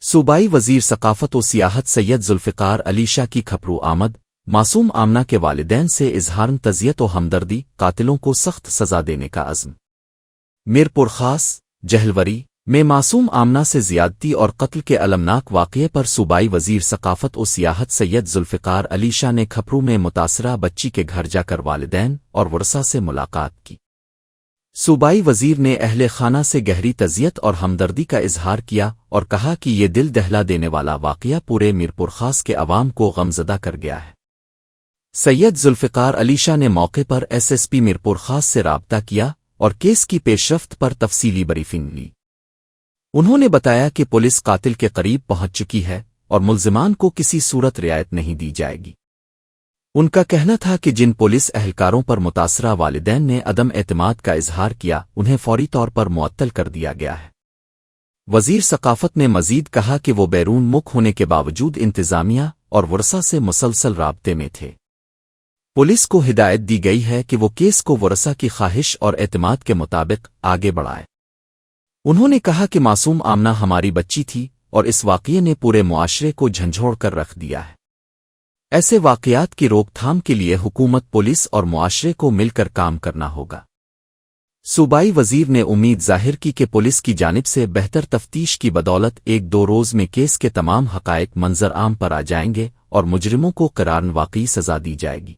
صوبائی وزیر ثقافت و سیاحت سید ذوالفقار علی شاہ کی کھپرو آمد، معصوم آمنہ کے والدین سے اظہار تعزیت و ہمدردی، قاتلوں کو سخت سزا دینے کا عزم۔ میرپور خاص جہلوری میں معصوم آمنہ سے زیادتی اور قتل کے المناک واقعے پر صوبائی وزیر ثقافت و سیاحت سید ذوالفقار علی شاہ نے کھپرو میں متاثرہ بچی کے گھر جا کر والدین اور ورثاء سے ملاقات کی۔ صوبائی وزیر نے اہل خانہ سے گہری تعزیت اور ہمدردی کا اظہار کیا اور کہا کہ یہ دل دہلا دینے والا واقعہ پورے میرپور خاص کے عوام کو غمزدہ کر گیا ہے۔ سید ذوالفقار علی شاہ نے موقع پر ایس پی میرپور خاص سے رابطہ کیا اور کیس کی پیش رفت پر تفصیلی بریفنگ لی۔ انہوں نے بتایا کہ پولیس قاتل کے قریب پہنچ چکی ہے اور ملزمان کو کسی صورت رعایت نہیں دی جائے گی۔ ان کا کہنا تھا کہ جن پولیس اہلکاروں پر متاثرہ والدین نے عدم اعتماد کا اظہار کیا انہیں فوری طور پر معطل کر دیا گیا ہے۔ وزیر ثقافت نے مزید کہا کہ وہ بیرون ملک ہونے کے باوجود انتظامیہ اور ورثاء سے مسلسل رابطے میں تھے۔ پولیس کو ہدایت دی گئی ہے کہ وہ کیس کو ورثاء کی خواہش اور اعتماد کے مطابق آگے بڑھائے۔ انہوں نے کہا کہ معصوم آمنہ ہماری بچی تھی اور اس واقعے نے پورے معاشرے کو جھنجھوڑ کر رکھ دیا ہے۔ ایسے واقعات کی روک تھام کے لیے حکومت، پولیس اور معاشرے کو مل کر کام کرنا ہوگا۔ صوبائی وزیر نے امید ظاہر کی کہ پولیس کی جانب سے بہتر تفتیش کی بدولت 1-2 روز میں کیس کے تمام حقائق منظر عام پر آ جائیں گے اور مجرموں کو قرار واقعی سزا دی جائے گی۔